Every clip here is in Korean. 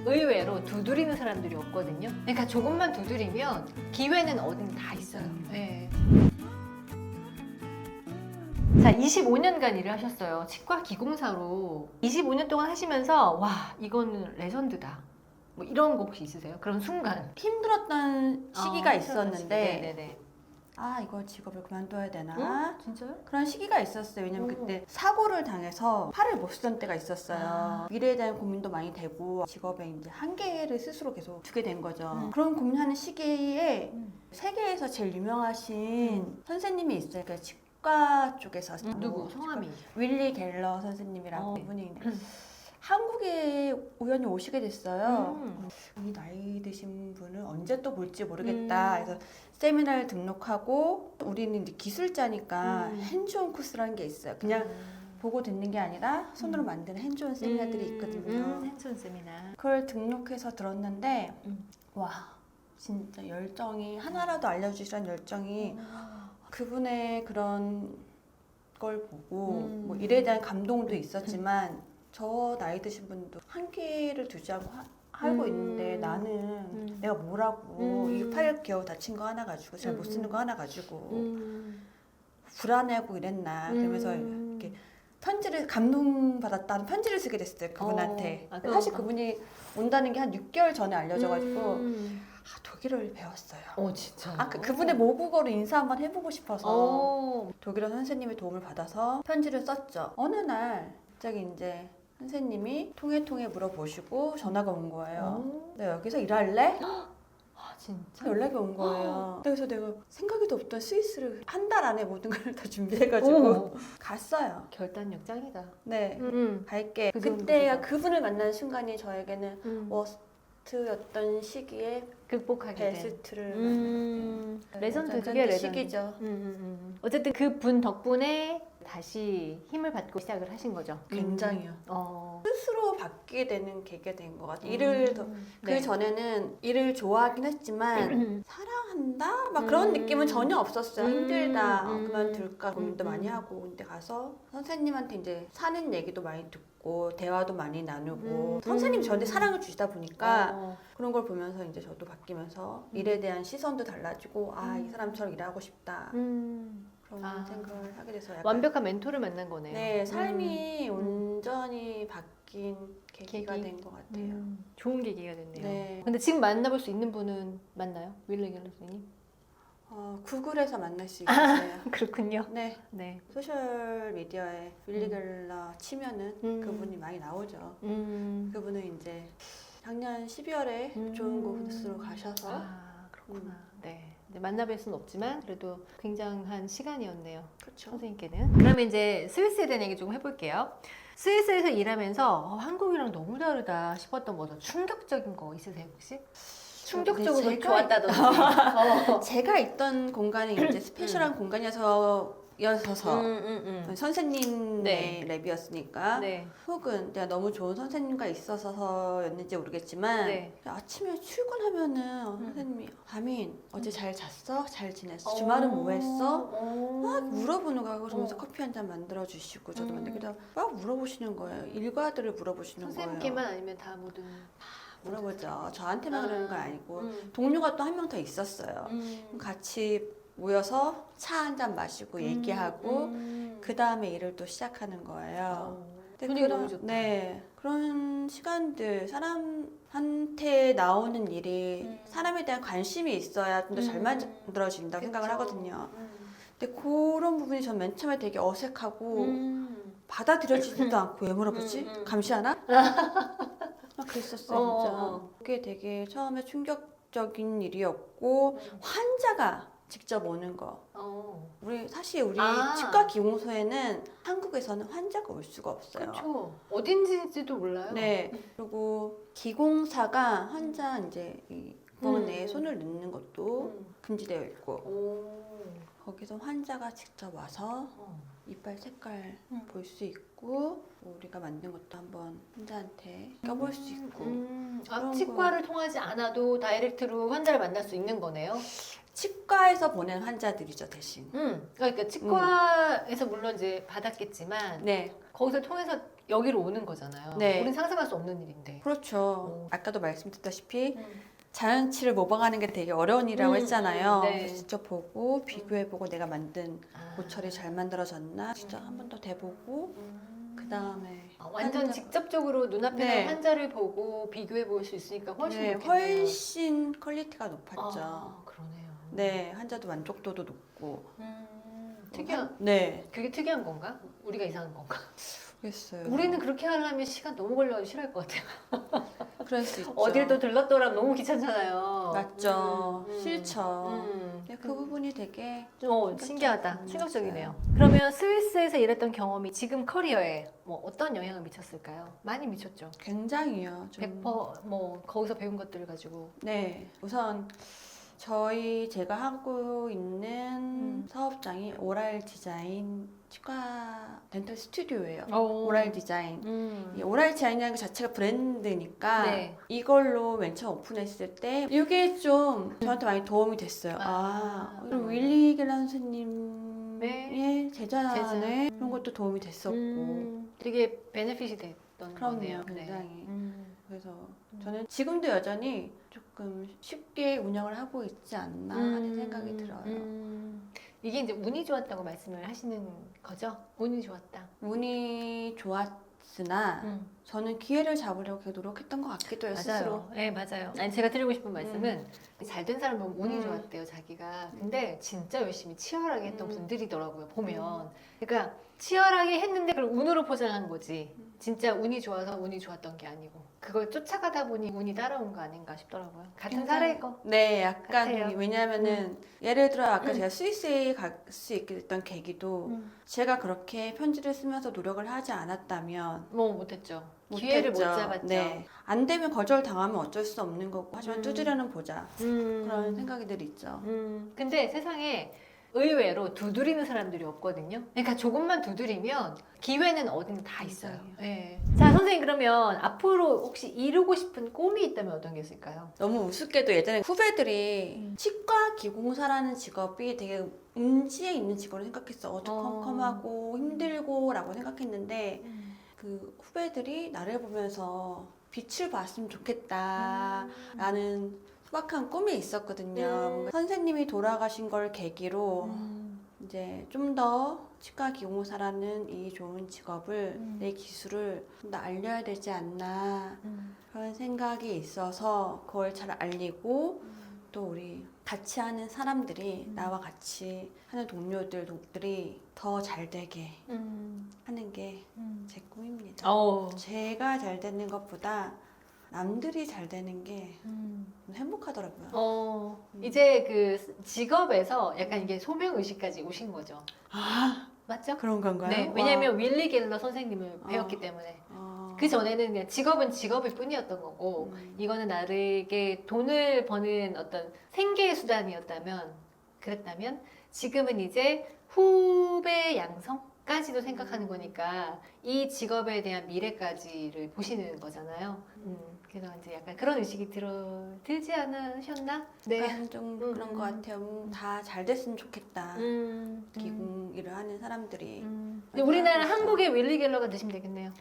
의외로 두드리는 사람들이 없거든요. 그러니까 조금만 두드리면 기회는 어딘 다 있어요. 네. 자, 25년간 일을 하셨어요. 치과 기공사로. 25년 동안 하시면서 와, 이거는 레전드다. 뭐 이런 거 혹시 있으세요? 그런 순간. 힘들었던 시기가 있었는데 네네네. 아 이거 직업을 그만둬야 되나? 진짜요? 그런 시기가 있었어요. 왜냐면 그때 사고를 당해서 팔을 못 쓰던 때가 있었어요. 미래에 대한 고민도 많이 되고 직업에 이제 한계를 스스로 계속 두게 된 거죠. 그런 고민하는 시기에 세계에서 제일 유명하신 선생님이 있어요. 그러니까 치과 쪽에서 누구? 성함이? 윌리 갤러 선생님이라고 분이 한국에 우연히 오시게 됐어요. 이 나이 드신 분을 언제 또 볼지 모르겠다. 그래서 세미나를 등록하고 우리는 이제 기술자니까 핸즈온 코스라는 게 있어요. 그냥 보고 듣는 게 아니라 손으로 만드는 핸즈온 세미나들이 있거든요. 핸즈온 세미나. 그걸 등록해서 들었는데 와 진짜 열정이 하나라도 알려주시라는 열정이 그분의 그런 걸 보고 뭐 일에 대한 감동도 있었지만 저 나이 드신 분도 한계를 두지 않고 하고 있는데 나는 내가 뭐라고 이게 팔 겨우 다친 거 하나 가지고 잘 못 쓰는 거 하나 가지고 불안해하고 이랬나 그러면서 이렇게 편지를 감동받았다는 편지를 쓰게 됐어요 그분한테. 사실 그분이 온다는 게 한 6개월 전에 알려져가지고 독일어를 배웠어요. 진짜. 그분의 모국어로 인사 한번 해보고 싶어서 독일어 선생님의 도움을 받아서 편지를 썼죠. 어느 날 갑자기 이제 선생님이 통해 물어보시고 전화가 온 거예요. 너 여기서 일할래? 진짜? 연락이 온 거예요. 그래서 내가 생각에도 없던 스위스를 한 달 안에 모든 걸 다 준비해가지고 갔어요. 결단력 짱이다. 네, 갈게. 그 그때야 그분을 만난 순간이 저에게는 워스트였던 시기에 극복하게 된. 베스트를 레전드, 그게 레전드. 시기죠. 어쨌든 그 분 덕분에 다시 힘을 받고 시작을 하신 거죠. 굉장히요. 스스로 바뀌게 되는 계기가 된 것 같아요. 그 네. 전에는 일을 좋아하긴 했지만 사랑한다? 막 그런 느낌은 전혀 없었어요. 힘들다, 그만둘까 고민도 많이 하고 근데 가서 선생님한테 이제 사는 얘기도 많이 듣고 대화도 많이 나누고 선생님이 저한테 사랑을 주시다 보니까 그런 걸 보면서 이제 저도 바뀌면서 일에 대한 시선도 달라지고 이 사람처럼 일하고 싶다. 그런 생각을 하게 돼서 약간 완벽한 멘토를 만난 거네요. 네, 삶이 온전히 바뀐 계기가 된 것 같아요. 좋은 계기가 됐네요. 네. 근데 지금 만나볼 수 있는 분은 맞나요? 윌리 갤러 선생님? 구글에서 만날 수 있어요. 그렇군요. 네. 네. 소셜 미디어에 윌리 갤러 치면은 그분이 많이 나오죠. 그분은 이제 작년 12월에 좋은 곳으로 가셔서 그렇구나. 네. 만나뵐 수는 없지만 그래도 굉장한 시간이었네요. 그렇죠. 선생님께는. 그러면 이제 스위스에 대한 얘기 좀 해볼게요. 스위스에서 일하면서 한국이랑 너무 다르다 싶었던 거, 충격적인 거 있으세요 혹시? 충격적으로 제가 좋았다든지. 제가 있던 공간이 이제 스페셜한 공간이어서 선생님의 랩이었으니까 네. 혹은 내가 너무 좋은 선생님과 있어서였는지 모르겠지만 네. 아침에 출근하면은 선생님이 다민 어제 잘 잤어? 잘 지냈어? 주말은 뭐 했어? 막 물어보는 거야. 그러면서 커피 한 잔 만들어 주시고 저도 만들고 막 물어보시는 거예요. 일과들을 물어보시는 거예요. 선생님께만 아니면 다 모든 물어보죠. 저한테만 그러는 건 아니고 동료가 또 한 명 더 있었어요. 같이 모여서 차 한 잔 마시고 얘기하고 그 다음에 일을 또 시작하는 거예요. 분위기 너무 좋다. 네, 그런 시간들 사람한테 나오는 일이 사람에 대한 관심이 있어야 좀 더 잘 만들어진다고 생각을 하거든요. 근데 그런 부분이 전 맨 처음에 되게 어색하고 받아들여지지도 않고 왜 물어보지? 감시하나? 막 그랬었어요 진짜. 그게 되게 처음에 충격적인 일이었고 환자가 직접 오는 거. 우리 치과 기공소에는 한국에서는 환자가 올 수가 없어요. 그렇죠. 어딘지도 몰라요. 네. 그리고 기공사가 환자 이제 이 구멍 내에 손을 넣는 것도 금지되어 있고 거기서 환자가 직접 와서 이빨 색깔 볼 수 있고 우리가 만든 것도 한번 환자한테 껴볼 수 있고 치과를 통하지 않아도 다이렉트로 환자를 만날 수 있는 거네요. 치과에서 보낸 환자들이죠 대신. 그러니까 치과에서 물론 이제 받았겠지만 네. 거기서 통해서 여기로 오는 거잖아요. 네. 우리는 상상할 수 없는 일인데. 그렇죠. 아까도 말씀드렸다시피 자연치를 모방하는 게 되게 어려운 일이라고 했잖아요. 네. 그래서 직접 보고 비교해보고 내가 만든 아. 모철이 잘 만들어졌나 직접 한 번 더 대보고 그 다음에 완전 직접적으로 눈앞에 네. 환자를 보고 비교해 볼 수 있으니까 훨씬 네, 좋겠네요. 훨씬 퀄리티가 높았죠. 아, 그러네요. 네, 환자도 만족도도 높고. 특이한. 네, 그게 특이한 건가? 우리가 이상한 건가? 모르겠어요. 우리는 그렇게 하려면 시간 너무 걸려서 싫어할 것 같아요. 그럴 수 있죠. 어딜 또 들렀더라면 너무 귀찮잖아요. 맞죠. 싫죠. 음. 네, 그 부분이 되게 신기하다. 충격적이었어요. 충격적이네요. 그러면 스위스에서 일했던 경험이 지금 커리어에 뭐 어떤 영향을 미쳤을까요? 많이 미쳤죠. 굉장히요. 좀 100% 뭐 거기서 배운 것들을 가지고. 네, 우선 제가 하고 있는 사업장이 오랄 디자인 치과 덴탈 스튜디오예요. 오랄 디자인. 이 오랄 디자인이라는 것 자체가 브랜드니까 네. 이걸로 맨 처음 오픈했을 때 이게 좀 저한테 많이 도움이 됐어요. 그럼 윌리 겔란 선생님의 네. 제자네 그런 것도 도움이 됐었고 되게 베네핏이 됐던 그럼요, 거네요. 굉장히. 그래서 저는 지금도 여전히 조금 쉽게 운영을 하고 있지 않나 하는 생각이 들어요. 이게 이제 운이 좋았다고 말씀을 하시는 거죠? 운이 좋았다. 운이 좋았으나 저는 기회를 잡으려고 계속 노력했던 것 같기도 해요. 스스로. 맞아요. 네, 맞아요. 아니, 제가 드리고 싶은 말씀은 잘 된 사람 보면 운이 좋았대요, 자기가. 근데 진짜 열심히 치열하게 했던 분들이더라고요, 보면. 그러니까 치열하게 했는데 그걸 운으로 포장한 거지. 진짜 운이 좋아서 운이 좋았던 게 아니고. 그걸 쫓아가다 보니 운이 따라온 거 아닌가 싶더라고요. 같은 사례일 거. 네, 약간 같아요. 왜냐하면은 예를 들어 아까 제가 스위스에 갈 수 있게 됐던 계기도 제가 그렇게 편지를 쓰면서 노력을 하지 않았다면 뭐 못했죠. 기회를 못 못했죠. 잡았죠. 네. 안 되면 거절 당하면 어쩔 수 없는 거고 하지만 두드려는 보자 그런 그런 생각이 늘 있죠. 근데 세상에 의외로 두드리는 사람들이 없거든요. 그러니까 조금만 두드리면 기회는 어딘 다 있어요. 맞아요. 네. 자, 선생님 그러면 앞으로 혹시 이루고 싶은 꿈이 있다면 어떤 게 있을까요? 너무 우습게도 예전에 후배들이 치과 기공사라는 직업이 되게 음지에 있는 직업을 생각했어. 어두컴컴하고 힘들고라고 생각했는데 그 후배들이 나를 보면서 빛을 봤으면 좋겠다라는 소박한 꿈이 있었거든요. 뭔가 선생님이 돌아가신 걸 계기로 이제 좀 더 치과 기공사라는 이 좋은 직업을 내 기술을 좀 더 알려야 되지 않나 그런 생각이 있어서 그걸 잘 알리고 또 우리 같이 하는 사람들이 나와 같이 하는 동료들이 더 잘 되게 하는 게 제 꿈입니다. 제가 잘 되는 것보다 남들이 잘 되는 게 행복하더라고요. 이제 그 직업에서 약간 이게 소명 의식까지 오신 거죠. 맞죠? 그런 건가요? 네, 왜냐면 윌리 갤러 선생님을 배웠기 어. 때문에. 와. 그 전에는 그냥 직업은 직업일 뿐이었던 거고, 이거는 나에게 돈을 버는 어떤 생계의 수단이었다면, 그랬다면, 지금은 이제 후배 양성까지도 생각하는 거니까, 이 직업에 대한 미래까지를 보시는 거잖아요. 그래서 이제 약간 그런 의식이 들지 않으셨나? 약간 좀 그런 것 같아요. 다 잘 됐으면 좋겠다. 기공 일을 하는 사람들이. 근데 우리나라 한국에 윌리 갤러가 되시면 되겠네요.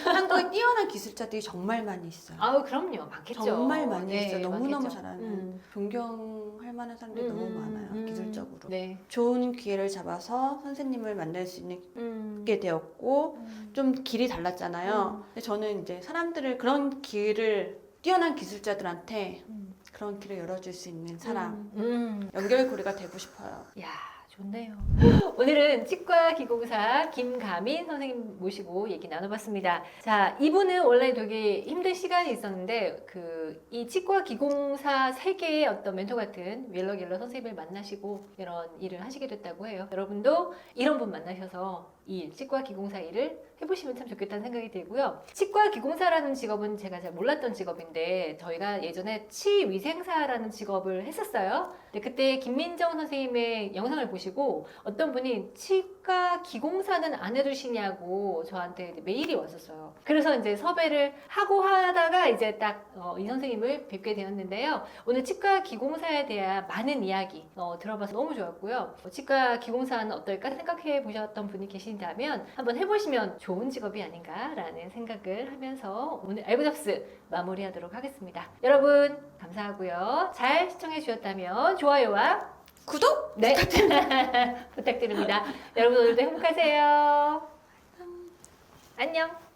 한국에 뛰어난 기술자들이 정말 많이 있어요. 아우, 그럼요. 많겠죠. 정말 많이 네, 있어요. 너무너무 많겠죠. 잘하는. 존경할 만한 사람들이 너무 많아요. 기술적으로. 네. 좋은 기회를 잡아서 선생님을 만날 수 있게 되었고 좀 길이 달랐잖아요. 근데 저는 이제 사람들을 그런 길을 뛰어난 기술자들한테 그런 길을 열어줄 수 있는 사람 연결고리가 되고 싶어요. 야, 좋네요. 오늘은 치과 기공사 김가민 선생님 모시고 얘기 나눠봤습니다. 자, 이분은 원래 되게 힘든 시간이 있었는데 이 치과 기공사 세계의 어떤 멘토 같은 윌러 갤러 선생님을 만나시고 이런 일을 하시게 됐다고 해요. 여러분도 이런 분 만나셔서 치과 기공사 일을 해보시면 참 좋겠다는 생각이 들고요. 치과 기공사라는 직업은 제가 잘 몰랐던 직업인데 저희가 예전에 치위생사라는 직업을 했었어요. 근데 그때 김민정 선생님의 영상을 보시고 어떤 분이 치과 기공사는 안 해두시냐고 저한테 메일이 왔었어요. 그래서 이제 섭외를 하고 하다가 이제 딱 이 선생님을 뵙게 되었는데요. 오늘 치과 기공사에 대한 많은 이야기 들어봐서 너무 좋았고요. 치과 기공사는 어떨까 생각해 보셨던 분이 계시 계신다면 한번 해보시면 좋은 직업이 아닌가라는 생각을 하면서 오늘 알고 잡스 마무리하도록 하겠습니다. 여러분 감사하고요. 잘 시청해 주셨다면 좋아요와 구독 네 부탁드립니다. 여러분 오늘도 행복하세요. 안녕.